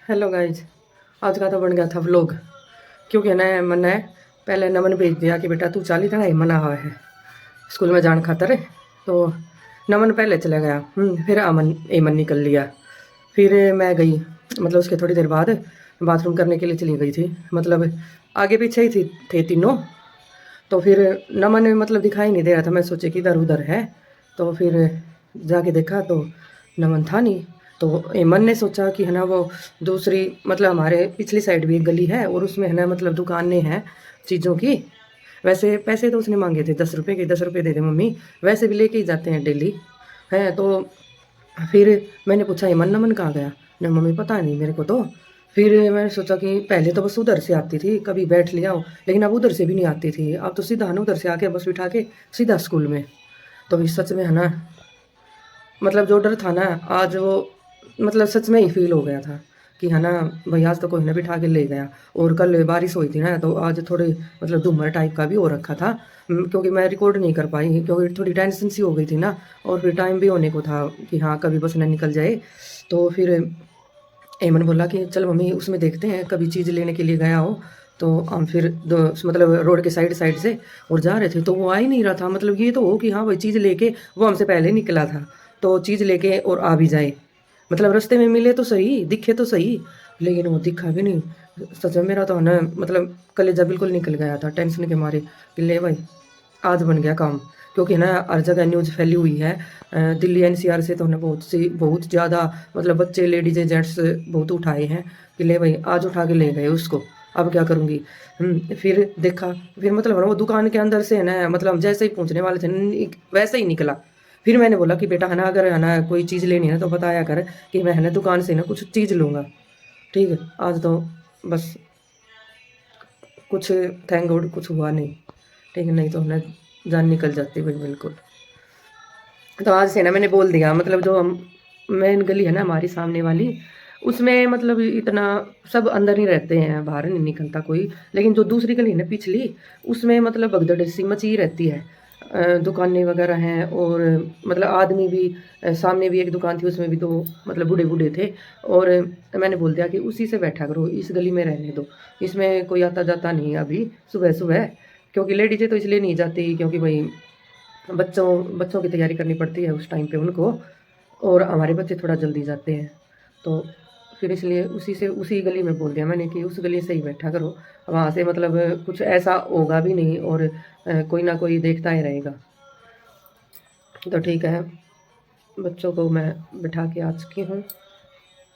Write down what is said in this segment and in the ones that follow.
Hello guys. आज का तो बन गया था व्लॉग। क्योंकि ना मैंने पहले नमन भेज दिया कि बेटा तू चाली तरह ही मना हुआ है स्कूल में जान खातर। तो नमन पहले चला गया। फिर एमन निकल लिया। फिर मैं गई, मतलब उसके थोड़ी देर बाद बाथरूम करने के लिए चली गई थी। मतलब आगे पीछे ही थे तीनों। तो फिर नमन मतलब दिखाई नहीं दे रहा था। मैं सोचे कि इधर उधर है। तो फिर जाके देखा तो नमन था नहीं। तो एमन ने सोचा कि है ना वो दूसरी, मतलब हमारे पिछली साइड भी एक गली है और उसमें है ना मतलब दुकानें हैं चीज़ों की। वैसे पैसे तो उसने मांगे थे 10 रुपये के, 10 रुपये दे दे मम्मी, वैसे भी लेके ही जाते हैं डेली है। तो फिर मैंने पूछा एमन नमन कहाँ गया ना, मम्मी पता नहीं मेरे को। तो फिर मैंने सोचा कि पहले तो बस उधर से आती थी, कभी बैठ लिया हो, लेकिन अब उधर से भी नहीं आती थी। अब तो सीधा ना उधर से आके बस बिठा के सीधा स्कूल में। तो इस सच में है ना, मतलब जो डर था ना आज वो मतलब सच में ही फील हो गया था कि है ना भाई आज तो कोई ना बिठा के ले गया। और कल बारिश हुई थी ना तो आज थोड़े मतलब धूमर टाइप का भी हो रखा था। क्योंकि मैं रिकॉर्ड नहीं कर पाई क्योंकि थोड़ी टेंशन सी हो गई थी ना। और फिर टाइम भी होने को था कि हाँ कभी बस ना निकल जाए। तो फिर एमन बोला कि चल मम्मी उसमें देखते हैं कभी चीज़ लेने के लिए गया हो। तो हम फिर दो मतलब रोड के साइड साइड से और जा रहे थे तो वो आ ही नहीं रहा था। मतलब ये तो हो कि हाँ भाई चीज़ लेके वो हमसे पहले निकला था तो चीज़ लेके और आ भी जाए। मतलब रास्ते में मिले तो सही, दिखे तो सही, लेकिन वो दिखा भी नहीं। सच में मेरा तो है ना मतलब कलेजा बिल्कुल निकल गया था टेंशन के मारे कि ले भाई आज बन गया काम। क्योंकि ना हर जगह न्यूज़ फैली हुई है। दिल्ली एनसीआर से तो ना बहुत ज़्यादा मतलब बच्चे लेडीज जेंट्स बहुत उठाए हैं कि ले भाई आज उठा के ले गए उसको, अब क्या करूँगी। फिर देखा, फिर मतलब ना वो दुकान के अंदर से है ना मतलब जैसे ही पहुँचने वाले थे वैसे ही निकला। फिर मैंने बोला कि बेटा है ना अगर है ना कोई चीज़ लेनी है ना तो बताया कर कि मैं है ना दुकान से ना कुछ चीज़ लूँगा। ठीक है, आज तो बस कुछ थैंक गॉड कुछ हुआ नहीं। ठीक है, नहीं तो ना जान निकल जाती भाई बिल्कुल। तो आज से ना मैंने बोल दिया, मतलब जो हम मेन गली है ना हमारी सामने वाली, उसमें मतलब इतना सब अंदर ही रहते हैं, बाहर नहीं निकलता कोई। लेकिन जो दूसरी गली है ना पिछली, उसमें मतलब भगदड़ सी मची रहती है। दुकानें वगैरह हैं और मतलब आदमी भी। सामने भी एक दुकान थी उसमें भी दो मतलब बूढ़े बूढ़े थे। और मैंने बोल दिया कि उसी से बैठा करो, इस गली में रहने दो, इसमें कोई आता जाता नहीं है अभी सुबह सुबह। क्योंकि लेडीजें तो इसलिए नहीं जाती क्योंकि भाई बच्चों बच्चों की तैयारी करनी पड़ती है उस टाइम पे उनको। और हमारे बच्चे थोड़ा जल्दी जाते हैं। तो फिर इसलिए उसी से उसी गली में बोल दिया मैंने कि उस गली से ही बैठा करो। वहाँ से मतलब कुछ ऐसा होगा भी नहीं और कोई ना कोई देखता ही रहेगा। तो ठीक है, बच्चों को मैं बिठा के आ चुकी हूँ।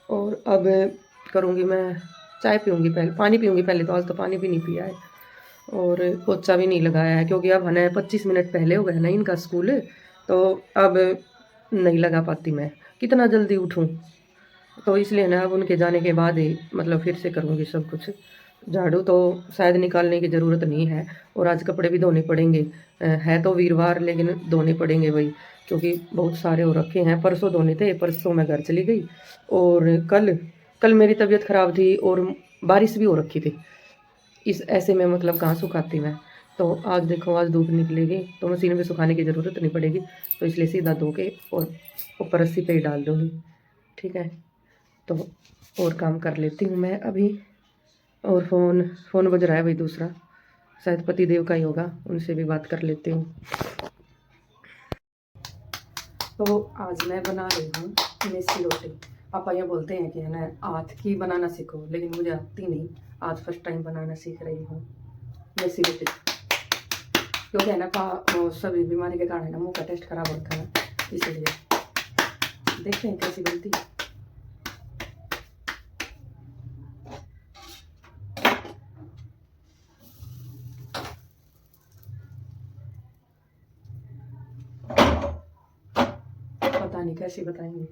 और अब करूँगी मैं चाय पीऊँगी, पहले पानी पीऊँगी पहले। तो आज तो पानी भी नहीं पिया है और पोछा भी नहीं लगाया है क्योंकि अब है ना 25 मिनट पहले हो गया ना इनका स्कूल। तो अब नहीं लगा पाती मैं, कितना जल्दी उठूँ। तो इसलिए ना अब उनके जाने के बाद ही मतलब फिर से करूँगी सब कुछ। झाड़ू तो शायद निकालने की ज़रूरत नहीं है। और आज कपड़े भी धोने पड़ेंगे। है तो वीरवार लेकिन धोने पड़ेंगे भाई, क्योंकि बहुत सारे हो रखे हैं। परसों धोने थे, परसों मैं घर चली गई। और कल कल मेरी तबीयत ख़राब थी और बारिश भी हो रखी थी। इस ऐसे में मतलब कहाँ सुखाती मैं। तो आज देखो आज धूप निकलेगी तो मशीन में सुखाने की ज़रूरत नहीं पड़ेगी। तो इसलिए सीधा धो के और ऊपर रस्सी पे ही डाल दूँगी। ठीक है, तो और काम कर लेती हूँ मैं अभी। और फ़ोन फ़ोन बज रहा है भाई दूसरा, शायद पति देव का ही होगा, उनसे भी बात कर लेती हूँ। तो आज मैं बना रही हूँ मेसी रोटी। पापा ये बोलते हैं कि है ना हाथ की बनाना सीखो, लेकिन मुझे आती नहीं। आज फर्स्ट टाइम बनाना सीख रही हूँ मेसी रोटी। क्योंकि है ना वो सभी बीमारी के कारण ना मुँह का टेस्ट खराब होता है, इसलिए देखते हैं कैसी बनती है। पता नहीं कैसी बताएंगे।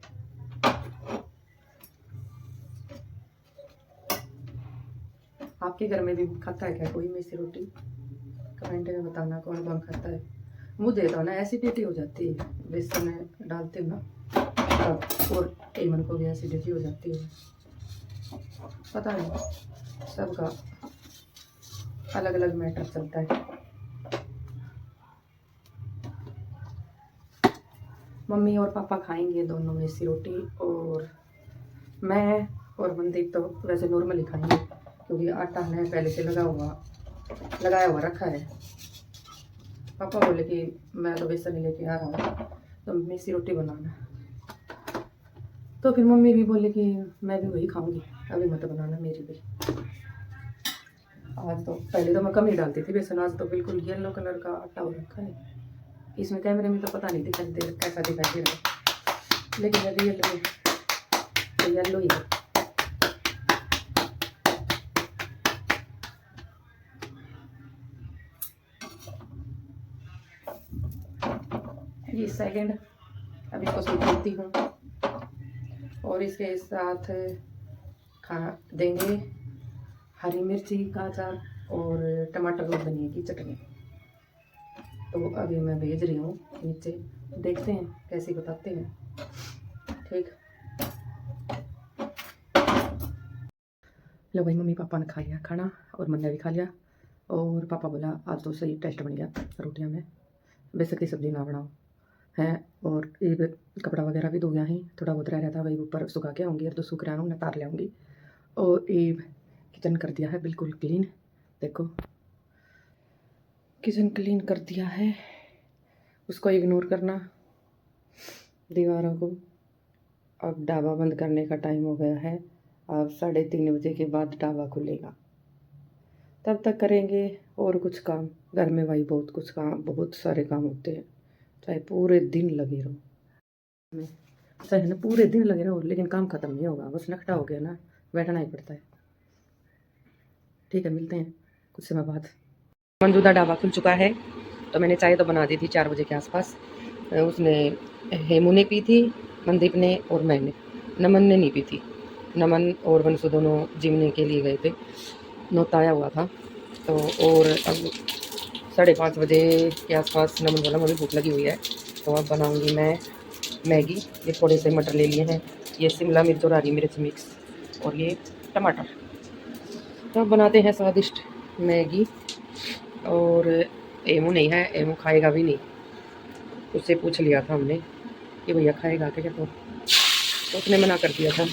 आपके घर में भी खाता है क्या कोई मेसी रोटी? कमेंट में बताना कौन कौन खाता है। मुझे तो ना एसिडिटी हो जाती है, बेसन डालते हो ना तब। और एमन को भी एसिडिटी हो जाती है। पता नहीं, सबका अलग अलग मैटर चलता है। मम्मी और पापा खाएंगे दोनों मेसी रोटी और मैं और मनदीप तो वैसे नॉर्मल ही खाएंगे क्योंकि आटा है पहले से लगाया हुआ रखा है। पापा बोले कि मैं तो बेसन नहीं लेके आ रहा हूँ, तो मम्मी सी रोटी बनाना। तो फिर मम्मी भी बोले कि मैं भी वही खाऊंगी, अभी मत बनाना मेरी भी। आज तो पहले तो मैं कम ही डालती थी बेसन, आज तो बिल्कुल येलो कलर का आटा हो रखा है। इसमें कैमरे में तो पता नहीं दिखाई दे कैसा दिखाई दे रहा है, लेकिन रियल में तो येलो ही है। ये सेकंड, अब इसको सूखती हूँ और इसके साथ खा देंगे हरी मिर्ची का अचार और टमाटर और धनिया की चटनी। तो अभी मैं भेज रही हूँ नीचे, देखते हैं कैसे बताते हैं। ठीक, लो भाई, मम्मी पापा ने खा लिया खाना और मैंने भी खा लिया। और पापा बोला आज तो सही टेस्ट बन गया रोटियां में, बेशक की सब्जी ना बनाओ है। और ये कपड़ा वगैरह भी धो गया है, थोड़ा बहुत रह रहा था वही ऊपर सुखा के आऊँगी, और तो सूख रहा हूँ मैं तार ले आऊँगी। और ये किचन कर दिया है बिल्कुल क्लीन, देखो किचन क्लीन कर दिया है, उसको इग्नोर करना दीवारों को। अब ढाबा बंद करने का टाइम हो गया है, अब 3:30 बजे के बाद ढाबा खुलेगा, तब तक करेंगे और कुछ काम। घर में भाई बहुत कुछ काम, बहुत सारे काम होते हैं, चाहे पूरे दिन लगे रहो, चाहे ना पूरे दिन लगे रहो, लेकिन काम ख़त्म नहीं होगा। बस नखटा हो गया ना, बैठना ही पड़ता है। ठीक है, मिलते हैं कुछ समय बाद। मंजूदा ढाबा खुल चुका है, तो मैंने चाय तो बना दी थी 4 बजे के आसपास। उसने हेमू ने पी थी, मनदीप ने और मैंने, नमन ने नहीं पी थी। नमन और वंशु दोनों जिमने के लिए गए थे, नौता आया हुआ था। तो और अब 5:30 बजे के आसपास नमन बोला मुझे भूख लगी हुई है, तो अब बनाऊंगी मैं मैगी। ये थोड़े से मटर ले लिए हैं, ये शिमला मिर्च और हरी मिर्च मिक्स, और ये टमाटर। तो अब बनाते हैं स्वादिष्ट मैगी। और एमू नहीं है, एमू खाएगा भी नहीं, उससे पूछ लिया था हमने कि भैया खाएगा क्या, तो उसने मना कर दिया था।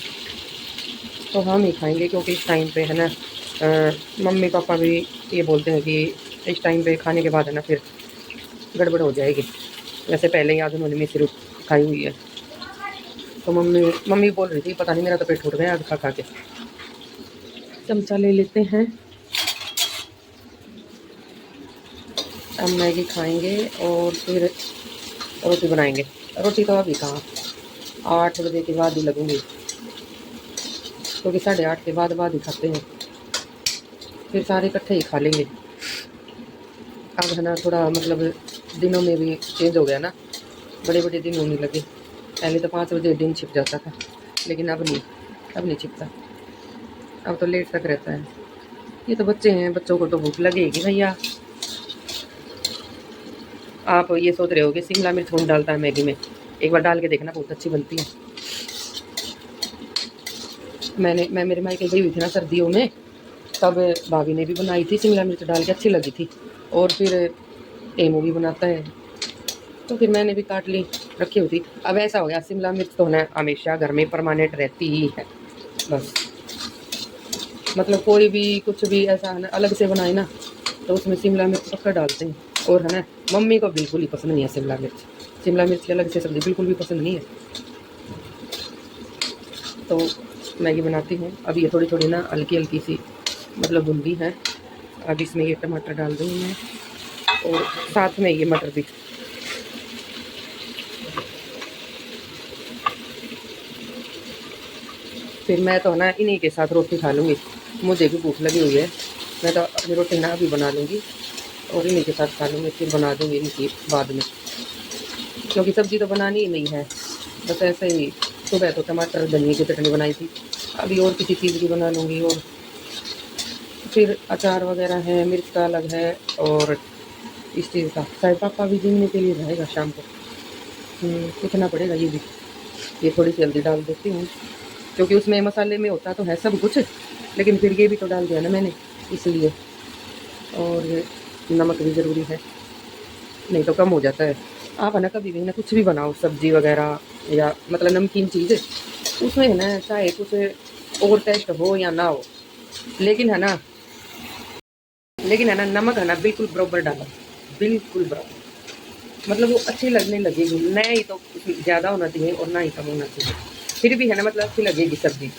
तो हम ही खाएंगे क्योंकि इस टाइम पे है ना, मम्मी पापा भी ये बोलते हैं कि इस टाइम पे खाने के बाद है ना फिर गड़बड़ हो जाएगी। वैसे पहले ही आज उन्होंने मिर्ची रोटी खाई हुई है, तो मम्मी बोल रही थी पता नहीं मेरा तो पेट उठ गया आज खा के। चमचा ले लेते हैं, अब मैगी खाएंगे और फिर रोटी बनाएंगे। रोटी तो अभी कहाँ, 8 बजे के बाद ही लगूंगी, क्योंकि 8:30 के बाद ही खाते हैं, फिर सारे इकट्ठे ही खा लेंगे। अब है ना थोड़ा मतलब दिनों में भी चेंज हो गया ना, बड़े बड़े दिन होने लगे। पहले तो 5 बजे दिन छिप जाता था, लेकिन अब नहीं छिपता, अब तो लेट तक रहता है। ये तो बच्चे हैं, बच्चों को तो भूख लगेगी भैया। आप ये सोच रहे हो कि शिमला मिर्च कौन डालता है मैगी में, एक बार डाल के देखना, बहुत अच्छी बनती है। मैं मेरे मायके गई हुई थी ना सर्दियों में, तब भाभी ने भी बनाई थी शिमला मिर्च डाल के, अच्छी लगी थी। और फिर एमू भी बनाता है, तो फिर मैंने भी काट ली, रखी हुई थी। अब ऐसा हो गया शिमला मिर्च तो ना हमेशा घर में परमानेंट रहती ही है बस। मतलब कोई भी कुछ भी ऐसा है ना अलग से बनाए ना, तो उसमें शिमला मिर्च पक्का डालते हैं। और है ना मम्मी को बिल्कुल ही पसंद नहीं है शिमला मिर्च की अलग से सब्ज़ी बिल्कुल भी पसंद नहीं है। तो मैगी बनाती हूँ। अब ये थोड़ी थोड़ी ना हल्की हल्की सी मतलब बूंदी है। अब इसमें ये टमाटर डाल दूँगी मैं, और साथ में ये मटर भी। फिर मैं तो ना इन्हीं के साथ रोटी खा लूँगी, मुझे भी भूख लगी हुई है। मैं तो अपनी रोटी ना भी बना लूँगी और इन्हीं के साथ खा लूँगी, फिर बना दूँगी इनकी बाद में, क्योंकि सब्ज़ी तो बनानी ही नहीं है। बस ऐसे ही सुबह तो टमाटर धनिया की चटनी बनाई थी, अभी और किसी चीज़ की बना लूँगी। और फिर अचार वगैरह है, मिर्च का अलग है, और इस चीज़ का शायद पापा भी जीने के लिए रहेगा शाम को, पूछना पड़ेगा ये भी। ये थोड़ी सी हल्दी डाल देती हूँ, क्योंकि उसमें मसाले में होता तो है सब कुछ, लेकिन फिर ये भी तो डाल दिया ना मैंने, इसलिए। और नमक भी ज़रूरी है, नहीं तो कम हो जाता है। आप है ना कभी भी ना कुछ भी बनाओ, सब्ज़ी वगैरह या मतलब नमकीन चीज़, उसमें है ना चाहे कुछ और टेस्ट हो या ना हो, लेकिन है ना, नमक है ना बिल्कुल बराबर डालो, बिल्कुल बराबर। मतलब वो अच्छी लगने लगेगी, ना ही तो ज़्यादा होना चाहिए और ना ही कम होना चाहिए, फिर भी है ना मतलब अच्छी लगेगी सब्जी।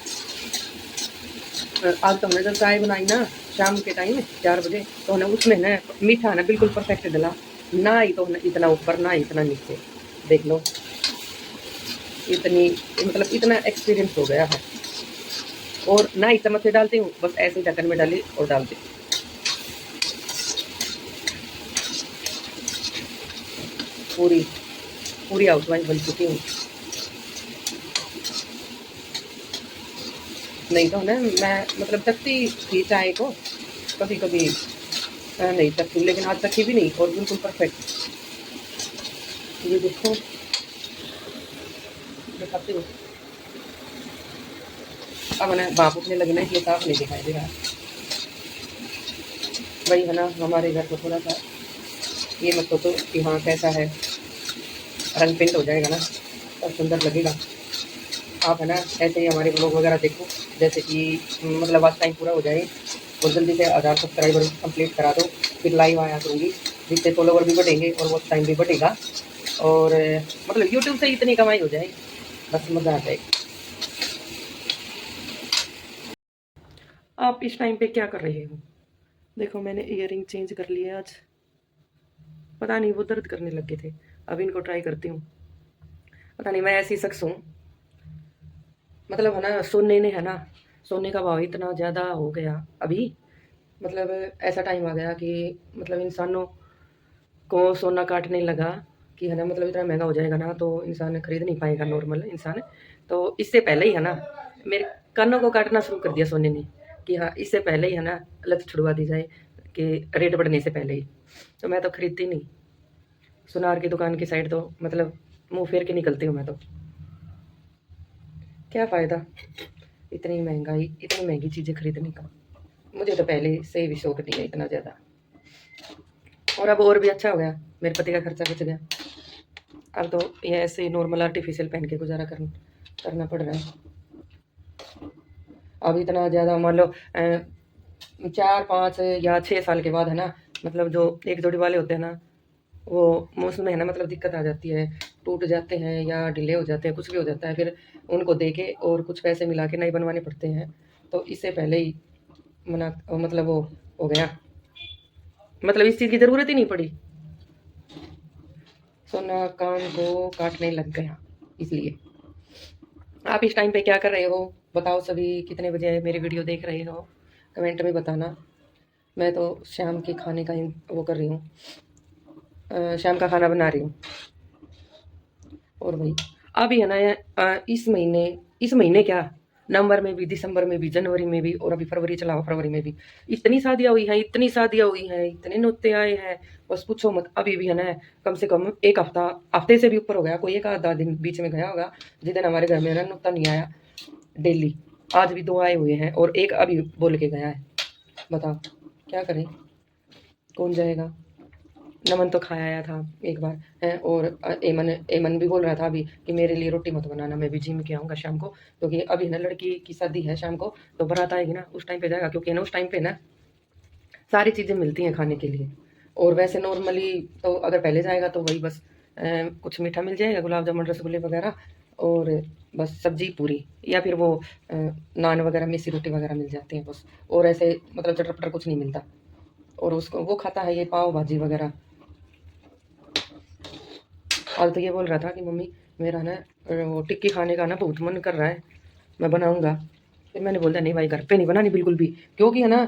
आज तो हमने जब चाय बनाई ना शाम के टाइम 4 बजे, तो हमने उसमें ना मीठा ना बिल्कुल परफेक्ट डला, ना ही तो इतना ऊपर ना इतना नीचे। देख लो, इतनी मतलब इतना एक्सपीरियंस हो गया है। और ना ही चम्मच से डालती हूँ, बस ऐसे ही ढक्कन में डाली और डाल दी। पूरी पूरी हाउसवाइफ बन चुकी हूँ। नहीं तो ना मैं मतलब चखती थी चाय को कभी कभी, नहीं चखती, लेकिन आज चखी भी नहीं और बिल्कुल परफेक्ट। ये देखो, दिखाती हूँ। अब ना बाप उठने लगना, इसलिए साफ नहीं दिखाई दे रहा। वही है ना, हमारे घर को थोड़ा सा ये मत सोचो कि हाँ कैसा है, रंग पेंट हो जाएगा ना तब सुंदर लगेगा। आप है ना ऐसे ही हमारे ब्लॉग वगैरह देखो, जैसे कि मतलब आज टाइम पूरा हो जाए और जल्दी से 1000 सब्सक्राइबर कंप्लीट करा दो, फिर लाइव आया करूँगी, जिससे फॉलोवर भी बढ़ेंगे और वो टाइम भी बढ़ेगा। और मतलब यूट्यूब से इतनी कमाई हो जाए, बस मज़ा आ जाए। आप इस टाइम पे क्या कर रहे हो? देखो मैंने ईयरिंग चेंज कर लिए आज, पता नहीं वो दर्द करने लगे थे, अब इनको ट्राई करती हूँ। पता नहीं, मैं ऐसी शख्स हूँ, मतलब है ना सोने ने है ना, सोने का भाव इतना ज़्यादा हो गया अभी, मतलब ऐसा टाइम आ गया कि मतलब इंसानों को सोना काटने लगा कि है ना, मतलब इतना महंगा हो जाएगा ना तो इंसान खरीद नहीं पाएगा, नॉर्मल इंसान। तो इससे पहले ही है ना मेरे कानों को काटना शुरू कर दिया सोने ने, कि हाँ इससे पहले ही है ना लत छुड़वा दी जाए, कि रेट बढ़ने से पहले ही। तो मैं तो खरीदती नहीं, सुनार की दुकान की साइड तो मतलब मुंह फेर के निकलती हूँ मैं तो। क्या फ़ायदा इतनी महंगी चीज़ें खरीदने का। मुझे तो पहले से ही भी शौक नहीं है इतना ज़्यादा, और अब और भी अच्छा हो गया, मेरे पति का खर्चा बच गया। अब तो ये ऐसे ही नॉर्मल आर्टिफिशियल पहन के गुजारा करना पड़ रहा है। अब इतना ज़्यादा मान लो 4 5 या 6 साल के बाद है ना, मतलब जो एक जोड़ी वाले होते हैं ना, वो मौसम में है ना मतलब दिक्कत आ जाती है, टूट जाते हैं या डिले हो जाते हैं, कुछ भी हो जाता है, फिर उनको दे के और कुछ पैसे मिला के नए बनवाने पड़ते हैं। तो इससे पहले ही मना मतलब वो हो गया, मतलब इस चीज़ की ज़रूरत ही नहीं पड़ी, सोना कान को काटने लग गया इसलिए। आप इस टाइम पे क्या कर रहे हो बताओ, सभी कितने बजे मेरी वीडियो देख रहे हो, कमेंट में बताना। मैं तो शाम के खाने का वो कर रही हूँ, शाम का खाना बना रही हूँ। और भाई अभी है ना इस महीने क्या, नवंबर में भी, दिसंबर में भी, जनवरी में भी, और अभी फरवरी चला हुआ, फरवरी में भी इतनी शादियाँ हुई हैं, इतनी शादियाँ हुई हैं, इतने नुत्ते आए हैं, बस पूछो मत। अभी भी है ना कम से कम एक हफ्ता, हफ्ते से भी ऊपर हो गया, कोई एक आधा दिन बीच में गया होगा जिस दिन हमारे घर में है ना नुत्ता नहीं आया डेली। आज भी 2 आए हुए हैं और एक अभी बोल के गया है। बताओ क्या करें, कौन जाएगा। नमन तो खा आया था एक बार है, और एमन एमन भी बोल रहा था अभी कि मेरे लिए रोटी मत बनाना, मैं भी जिम के आऊँगा शाम को, क्योंकि अभी ना लड़की की शादी है शाम को, तो बारात आएगी ना उस टाइम पे जाएगा, क्योंकि ना उस टाइम पे ना सारी चीज़ें मिलती हैं खाने के लिए। और वैसे नॉर्मली तो अगर पहले जाएगा तो वही बस कुछ मीठा मिल जाएगा, गुलाब जामुन रसगुल्ले वगैरह, और बस सब्जी पूरी, या फिर वो नान वगैरह मिस्सी रोटी वगैरह मिल जाती हैं बस, और ऐसे मतलब चटर पटर कुछ नहीं मिलता। और उसको वो खाता है ये पाव भाजी वगैरह। आज तो ये बोल रहा था कि मम्मी मेरा ना वो टिक्की खाने का ना बहुत मन कर रहा है, मैं बनाऊंगा। फिर मैंने बोल दिया नहीं भाई, घर पे नहीं बनानी बिल्कुल भी, क्योंकि है ना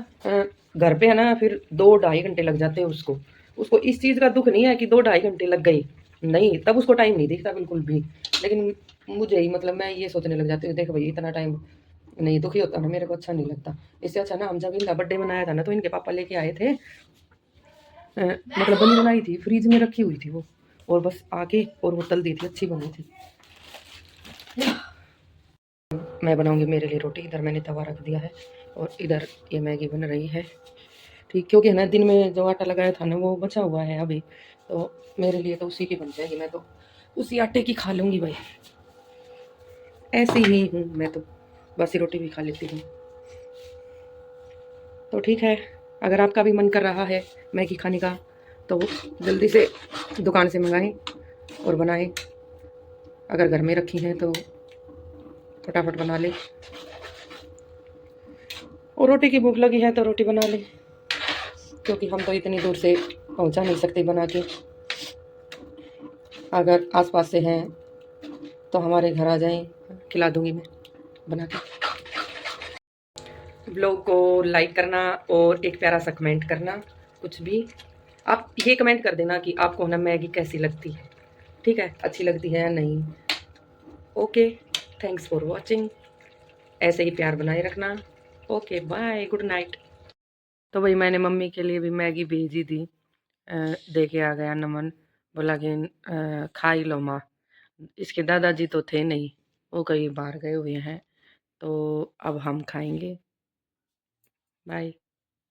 घर पे है ना फिर 2 ढाई घंटे लग जाते हैं उसको। उसको इस चीज़ का दुख नहीं है कि 2 ढाई घंटे लग गई, नहीं तब उसको टाइम नहीं दिखता बिल्कुल भी। लेकिन मुझे ही मतलब मैं ये सोचने लग जाती हूँ, देख भाई इतना टाइम नहीं, दुखी होता ना, मेरे को अच्छा नहीं लगता। इससे अच्छा ना हम जब इनका बर्थडे मनाया था ना तो इनके पापा लेके आए थे, मतलब बनी बनाई थी, फ्रीज में रखी हुई थी वो, और बस आके और वो तल दी थी, अच्छी बनी थी। मैं बनाऊंगी मेरे लिए रोटी, इधर मैंने तवा रख दिया है और इधर ये मैगी बन रही है। ठीक, क्योंकि है ना दिन में जो आटा लगाया था ना वो बचा हुआ है अभी, तो मेरे लिए तो उसी की बन जाएगी, मैं तो उसी आटे की खा लूँगी भाई, ऐसी ही हूँ मैं तो। बासी रोटी भी खा लेती हूँ। तो ठीक है, अगर आपका भी मन कर रहा है मैगी खाने का तो जल्दी से दुकान से मंगाएं और बनाएं। अगर घर में रखी हैं तो फटाफट बना लें, और रोटी की भूख लगी है तो रोटी बना लें, क्योंकि हम तो इतनी दूर से पहुंचा नहीं सकते बना के। अगर आसपास से हैं तो हमारे घर आ जाएं, खिला दूंगी मैं बना के। ब्लॉग को लाइक करना और एक प्यारा सा कमेंट करना, कुछ भी आप ये कमेंट कर देना कि आपको ना मैगी कैसी लगती है, ठीक है, अच्छी लगती है या नहीं। Okay, thanks for watching. ऐसे ही प्यार बनाए रखना। Okay bye, good night. तो भाई मैंने मम्मी के लिए भी मैगी भेजी थी, दे के आ गया नमन, बोला कि खा ही लो माँ। इसके दादाजी तो थे नहीं, वो कहीं बाहर गए हुए हैं, तो अब हम खाएंगे। बाय।